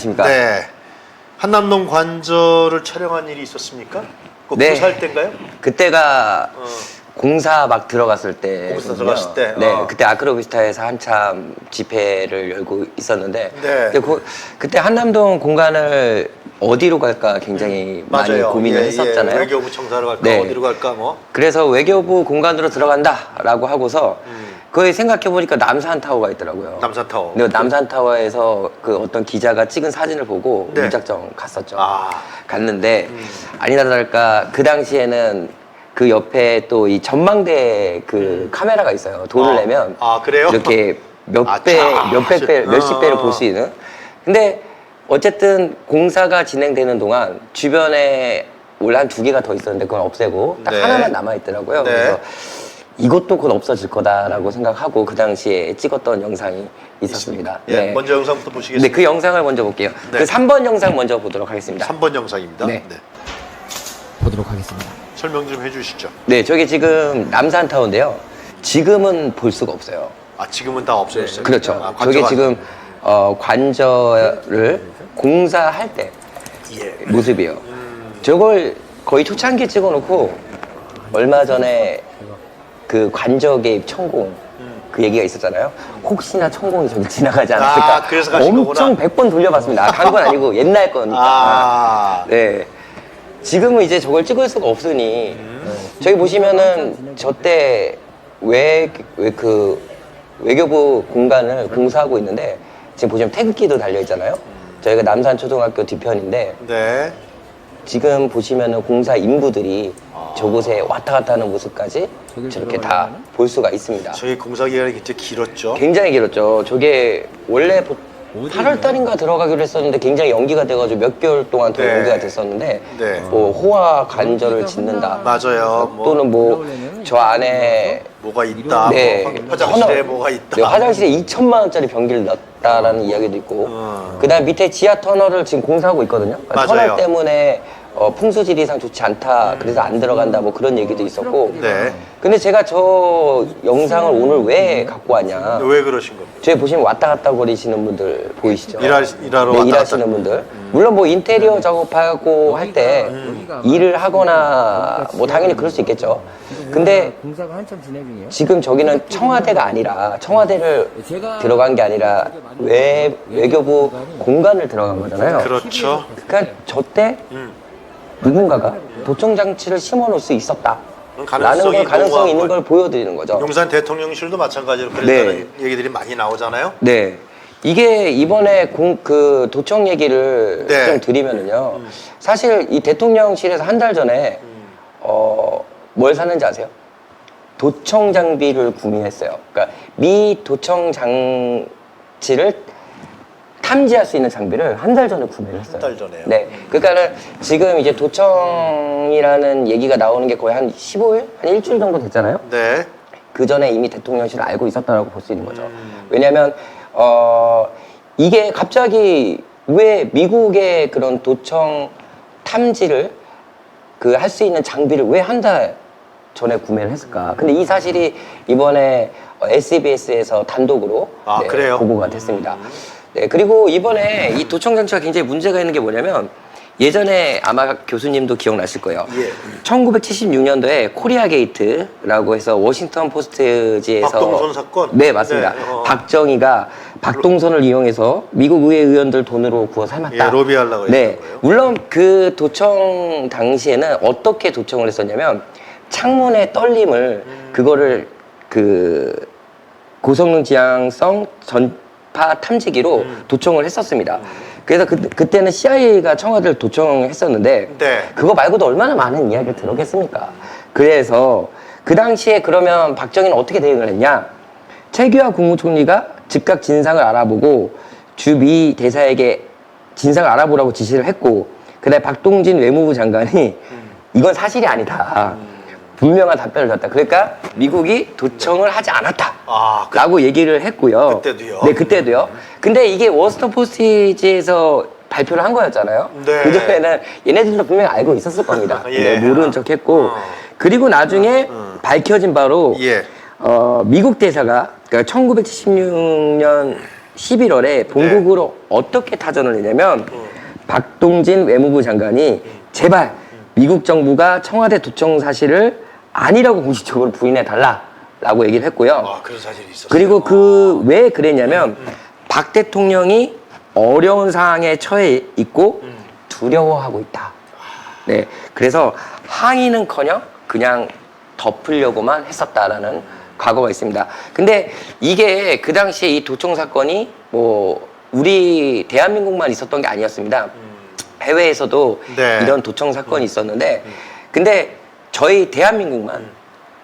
안녕하십니까. 네. 한남동 관저를 촬영한 일이 있었습니까? 그 네. 공사할 때인가요? 그때가 공사 막 들어갔을 때. 공사 들어갔을 때? 네. 그때 아크로비스타에서 한참 집회를 열고 있었는데. 네. 근데 그때 한남동 공간을 어디로 갈까 굉장히 많이 맞아요. 고민을 했었잖아요. 외교부 청사로 갈까? 네. 어디로 갈까? 뭐. 그래서 외교부 공간으로 들어간다라고 하고서 그걸 생각해보니까 남산타워가 있더라고요. 남산타워. 근데 남산타워에서 그 어떤 기자가 찍은 사진을 보고 네. 무작정 갔었죠. 아. 갔는데 아니나 다를까 그 당시에는 그 옆에 또 이 전망대 그 카메라가 있어요. 돈을 내면 그래요? 이렇게 몇 배, 몇백 배, 몇십 배를 볼 수 있는. 근데 어쨌든 공사가 진행되는 동안 주변에 원래 한 2개가 더 있었는데 그건 없애고 딱 네. 하나만 남아 있더라고요. 네. 그래서 이것도 곧 없어질 거다라고 생각하고 그 당시에 찍었던 영상이 있었습니다. 예, 네. 먼저 영상부터 네, 보시겠습니다. 그 영상을 먼저 볼게요. 네. 그 3번 영상 먼저 보도록 하겠습니다. 3번 영상입니다. 네. 보도록 하겠습니다. 설명 좀 해주시죠. 네, 저게 지금 남산타워인데요. 지금은 볼 수가 없어요. 지금은 다 없어졌어요. 그렇죠. 저게 관저가 지금 관저를 공사할 때 모습이에요. 저걸 거의 초창기에 찍어놓고 얼마 전에 그 관저 개입 천공 그 얘기가 있었잖아요. 혹시나 천공이 저기 지나가지 않았을까. 그래서 가신 엄청 거구나. 100번 돌려봤습니다. 간 건 아니고 옛날 거니까. 네. 지금은 이제 저걸 찍을 수가 없으니 저기 보시면은 저때 그 외교부 공간을 공사하고 있는데 지금 보시면 태극기도 달려 있잖아요. 저희가 남산초등학교 뒤편인데 네. 지금 보시면은 공사 인부들이 저곳에 왔다 갔다 하는 모습까지 저렇게 다 볼 수가 있습니다. 저희 공사 기간이 굉장히 길었죠. 굉장히 길었죠. 저게 원래 8월 달인가 들어가기로 했었는데 굉장히 연기가 돼가지고 몇 개월 동안 더 네. 연기가 됐었는데 네. 뭐 호화 관절을 짓는다. 맞아요. 또는 뭐 저 안에 뭐가 있다. 네, 뭐 화장실에 뭐가 있다. 네, 화장실에 2천만 원짜리 변기를 넣었다라는 이야기도 있고 그다음 밑에 지하 터널을 지금 공사하고 있거든요. 그러니까 맞아요. 터널 때문에 풍수지리상 좋지 않다. 그래서 안 들어간다. 뭐 그런 얘기도 있었고. 네. 근데 제가 저 영상을 오늘 왜 갖고 왔냐? 왜 그러신 겁니까? 저희 보시면 왔다 갔다 거리시는 분들 보이시죠? 일하러 네, 왔다 일하시는 갔다. 분들. 물론 뭐 인테리어 작업하고 할 때 일을 하거나 뭐 당연히 그럴 수 있겠죠. 근데 공사가 한참 진행 중이에요. 지금 저기는 청와대가 아니라 청와대를 들어간 게 아니라 외교부 공간을 들어간 거잖아요. 그렇죠. 그러니까 저때 누군가가 도청 장치를 심어 놓을 수 있었다. 라는 걸 가능성이 있는 걸 보여드리는 거죠. 용산 대통령실도 마찬가지로 그랬다는 얘기들이 많이 나오잖아요. 네. 이게 이번에 그 도청 얘기를 네. 좀 드리면은요. 사실 이 대통령실에서 한 달 전에 뭘 샀는지 아세요? 도청 장비를 구매했어요. 그러니까 미 도청 장치를 탐지할 수 있는 장비를 한 달 전에 구매를 했어요. 한 달 전에요. 네. 그러니까는 지금 이제 도청이라는 얘기가 나오는 게 거의 한 15일? 한 일주일 정도 됐잖아요. 네. 그 전에 이미 대통령실을 알고 있었다라고 볼 수 있는 거죠. 왜냐하면 이게 갑자기 왜 미국의 그런 도청 탐지를 그 할 수 있는 장비를 왜 한 달 전에 구매를 했을까? 근데 이 사실이 이번에 SBS에서 단독으로 그래요? 보고가 됐습니다. 네, 그리고 이번에 이 도청 장치가 굉장히 문제가 있는 게 뭐냐면 예전에 아마 교수님도 기억나실 거예요. 1976년도에 코리아 게이트라고 해서 워싱턴 포스트지에서 박동선 사건? 네, 맞습니다. 네, 박정희가 박동선을 이용해서 미국 의회 의원들 돈으로 구워 삶았다. 로비하려고 네, 했던 거예요. 물론 그 도청 당시에는 어떻게 도청을 했었냐면 창문의 떨림을 그거를 그 고성능 지향성 전파 탐지기로 도청을 했었습니다. 그래서 그때는 CIA가 청와대를 도청했었는데 네. 그거 말고도 얼마나 많은 이야기를 들었겠습니까? 그래서 그 당시에 그러면 박정희는 어떻게 대응을 했냐? 최규하 국무총리가 즉각 진상을 알아보고 주미 대사에게 진상을 알아보라고 지시를 했고 그다음에 박동진 외무부 장관이 이건 사실이 아니다. 분명한 답변을 줬다. 그러니까 미국이 도청을 하지 않았다. 라고 얘기를 했고요. 그때도요? 네, 그때도요. 근데 이게 워스턴 포스트지에서 발표를 한 거였잖아요. 네. 그전에는 얘네들도 분명히 알고 있었을 겁니다. 예. 네, 모르는 척 했고. 그리고 나중에 밝혀진 바로 예. 미국 대사가 그러니까 1976년 11월에 본국으로 어떻게 타전을 내냐면 박동진 외무부 장관이 제발 미국 정부가 청와대 도청 사실을 아니라고 공식적으로 부인해 달라라고 얘기를 했고요. 아, 그런 사실이 있었어요. 그리고 그 왜 그랬냐면 박 대통령이 어려운 상황에 처해 있고 두려워하고 있다. 네, 그래서 항의는커녕 그냥 덮으려고만 했었다라는 과거가 있습니다. 근데 이게 그 당시에 이 도청 사건이 뭐 우리 대한민국만 있었던 게 아니었습니다. 해외에서도 네. 이런 도청 사건이 있었는데 근데 저희 대한민국만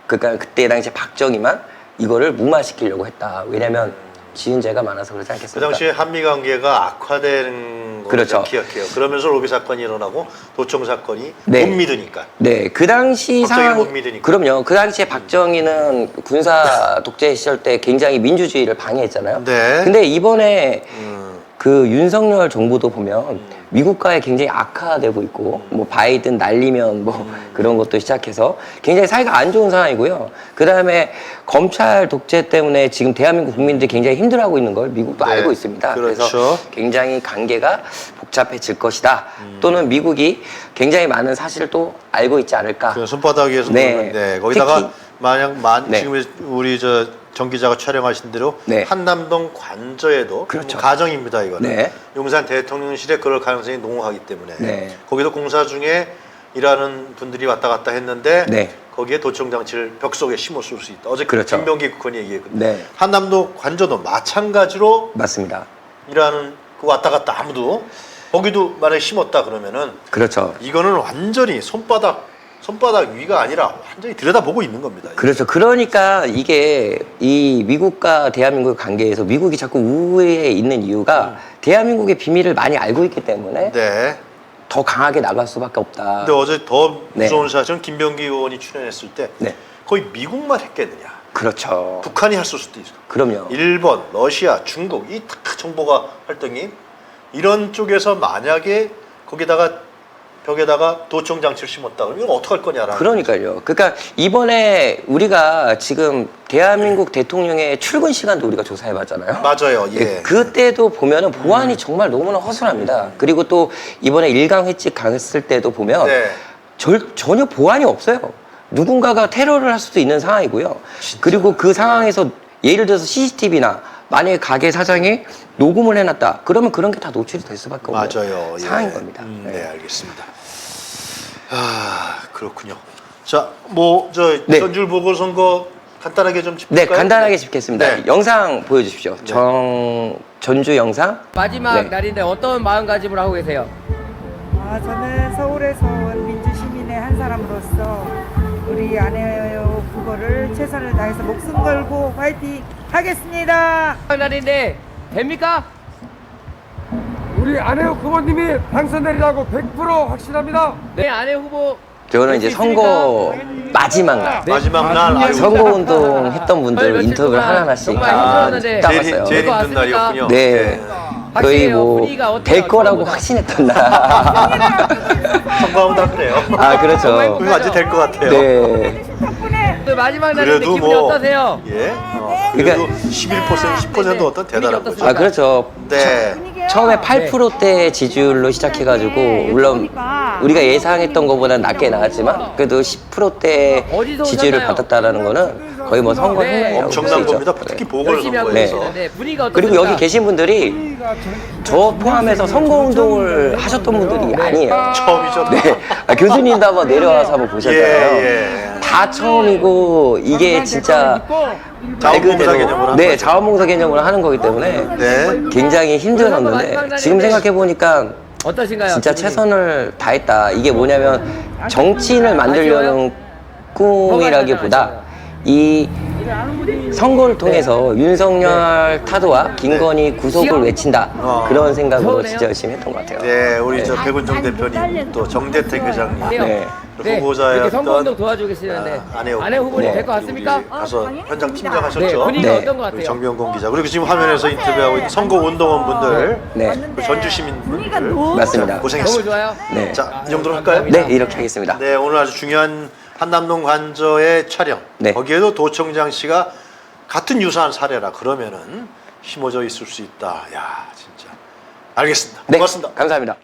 그러니까 그때 당시에 박정희만 이거를 무마시키려고 했다. 왜냐면 지은 죄가 많아서 그러지 그 않겠습니까? 당시에 한미 관계가 악화되는 걸 그렇죠. 기억해요. 그러면서 로비 사건이 일어나고 도청 사건이 네. 못 믿으니까. 네, 그 당시 박정희를 상황 못 믿으니까. 그럼요. 그 당시에 박정희는 군사 독재 시절 때 굉장히 민주주의를 방해했잖아요. 네. 근데 이번에 그 윤석열 정부도 보면 미국과의 굉장히 악화되고 있고 뭐 바이든 날리면 뭐 그런 것도 시작해서 굉장히 사이가 안 좋은 상황이고요. 그 다음에 검찰 독재 때문에 지금 대한민국 국민들이 굉장히 힘들어하고 있는 걸 미국도 네. 알고 있습니다. 그렇죠. 그래서 굉장히 관계가 복잡해질 것이다. 또는 미국이 굉장히 많은 사실을 또 알고 있지 않을까. 그 손바닥 위에서 네. 보는데 거기다가 특히- 만약 네. 지금 우리 정 기자가 촬영하신 대로 네. 한남동 관저에도 그렇죠. 가정입니다 이거는 네. 용산 대통령실에 그럴 가능성이 농후하기 때문에 네. 거기도 공사 중에 일하는 분들이 왔다 갔다 했는데 네. 거기에 도청 장치를 벽 속에 심어쏠 수 있다. 어제 그렇죠. 김병기 국원이 얘기했거든요. 네. 한남동 관저도 마찬가지로 맞습니다. 일하는 그 왔다 갔다 아무도 거기도 만약에 심었다 그러면은 그렇죠. 이거는 완전히 손바닥 위가 아니라 완전히 들여다보고 있는 겁니다. 그렇죠. 그러니까 이게 이 미국과 대한민국의 관계에서 미국이 자꾸 우위에 있는 이유가 대한민국의 비밀을 많이 알고 있기 때문에 네. 더 강하게 나갈 수밖에 없다. 근데 어제 더 네. 무서운 사실은 김병기 의원이 출연했을 때 네. 거의 미국만 했겠느냐. 그렇죠. 북한이 했을 수도 있어. 그럼요. 일본, 러시아, 중국 이 다 정보가 활동이 이런 쪽에서 만약에 거기다가 벽에다가 도청 장치를 심었다 그러면 이거 어떡할 거냐라는. 그러니까요. 그러니까 이번에 우리가 지금 대한민국 대통령의 출근 시간도 우리가 조사해 봤잖아요. 맞아요. 예. 그때도 보면은 보안이 정말 너무나 허술합니다. 그리고 또 이번에 일강 횟집 갔을 때도 보면 네. 전혀 보안이 없어요. 누군가가 테러를 할 수도 있는 상황이고요. 그리고 그 상황에서 예를 들어서 CCTV나 만약에 가게 사장이 녹음을 해놨다. 그러면 그런 게 다 노출이 될 수밖에 없는 맞아요. 상황인 겁니다. 네, 알겠습니다. 아, 그렇군요. 자, 뭐 저 네. 전주 보궐선거 간단하게 좀 짚을까요? 네, 간단하게 짚겠습니다. 네. 영상 보여주십시오. 전주 영상. 마지막 네. 날인데 어떤 마음가짐으로 하고 계세요? 저는 서울에서 온 민주시민의 한 사람으로서 우리 아내의 그거를 최선을 다해서 목숨 걸고 화이팅 하겠습니다. 마지막 날인데 됩니까? 우리 안혜욱 후보님이 당선되리라고 100% 확신합니다. 네, 아내 후보 저는 이제 선거 마지막 날. 네. 마지막 날 아유, 선거운동 했던 분들 며칠 인터뷰를 동안 하나하나씩 정말 다 힘들었는데 따봤어요. 제일 그거 힘든 왔습니까? 날이었군요. 네. 거의 확실해요. 뭐 분위기가 어때요? 될 거라고 처음보다? 확신했던 날. 선거하면 다 그래요. 아, 그렇죠. 그거 완전 될 것 같아요. 네. 그 마지막 날인데 그래도 기분이 뭐 어떠세요? 예. 그래도 그러니까- 11%, 10% 어떤 대단한 거죠. 아, 그렇죠. 네. 처음에 8%대 지지율로 시작해가지고 물론 우리가 예상했던 것보다는 낮게 나왔지만 그래도 10%대 어디서 지지율을 오셨나요? 받았다라는 거는 거의 뭐 선거 네. 혁명이라고 엄청난 볼수 있죠. 겁니다. 네. 특히 열심히 하고 보궐선거에서. 계시는데 분위기가 어떻습니까? 그리고 여기 계신 분들이 저 포함해서 선거운동을 하셨던 분들이 아니에요. 처음이죠. 네. 아, 교수님도 한번 내려와서 한번 보셨잖아요. 예, 예. 다 처음이고 이게 진짜 말 자원봉사 개념으로 한 네, 거죠. 자원봉사 개념으로 하는 거기 때문에 네. 굉장히 힘들었는데 지금 생각해 보니까 어떠신가요? 진짜 기분이? 최선을 다했다. 이게 뭐냐면 정치인을 만들려는 꿈이라기보다 이 선거를 통해서 윤석열 타도와 김건희 구속을 외친다. 그런 생각으로 진짜 열심히 했던 것 같아요. 네, 우리 저 백운정 대표님 또 정대택 회장님 네. 후보자였던 이렇게 선거운동 도와주고 계시는데 아내 후보님 네. 될 것 같습니까? 우리 가서 현장 팀장 네, 하셨죠. 분위기가 네. 어떤 것 우리 같아요? 정명곤 기자 그리고 지금 화면에서 인터뷰하고 있는 선거운동원 분들 네, 그 전주 시민분들 맞습니다. 너무 고생했습니다. 좋아요. 네. 자, 이 정도로 할까요? 네, 이렇게 하겠습니다. 네, 오늘 아주 중요한 한남동 관저의 촬영. 네. 거기에도 도청장 씨가 같은 유사한 사례라 그러면은 심어져 있을 수 있다. 야, 진짜. 알겠습니다. 네, 고맙습니다. 감사합니다.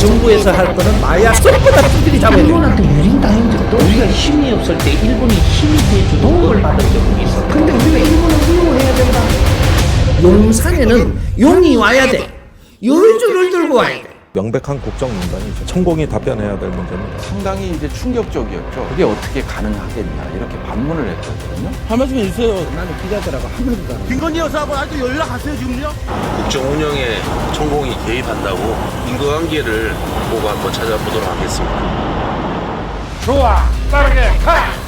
정부에서 할 거는 마약 쏙보다 두들이 잡아야 돼. 일본한테 유린당했는데도 우리가 힘이 없을 때 일본이 힘이 돼주는 도움을 받은 적이 있어. 근데 우리가 일본을 훌륭해야 된다. 용산에는 용이 와야 돼. 요주를 들고 와야 돼. 명백한 국정농단이죠. 천공이 답변해야 될 문제입니다. 상당히 이제 충격적이었죠. 그게 어떻게 가능하겠냐 이렇게 반문을 했거든요. 한 말씀 해주세요. 나는 기자들하고 한 번도 안 김건희 여사하고 아직도 연락하세요 지금요? 국정 운영에 천공이 개입한다고 인과관계를 보고 한번 찾아보도록 하겠습니다. 좋아, 빠르게 가!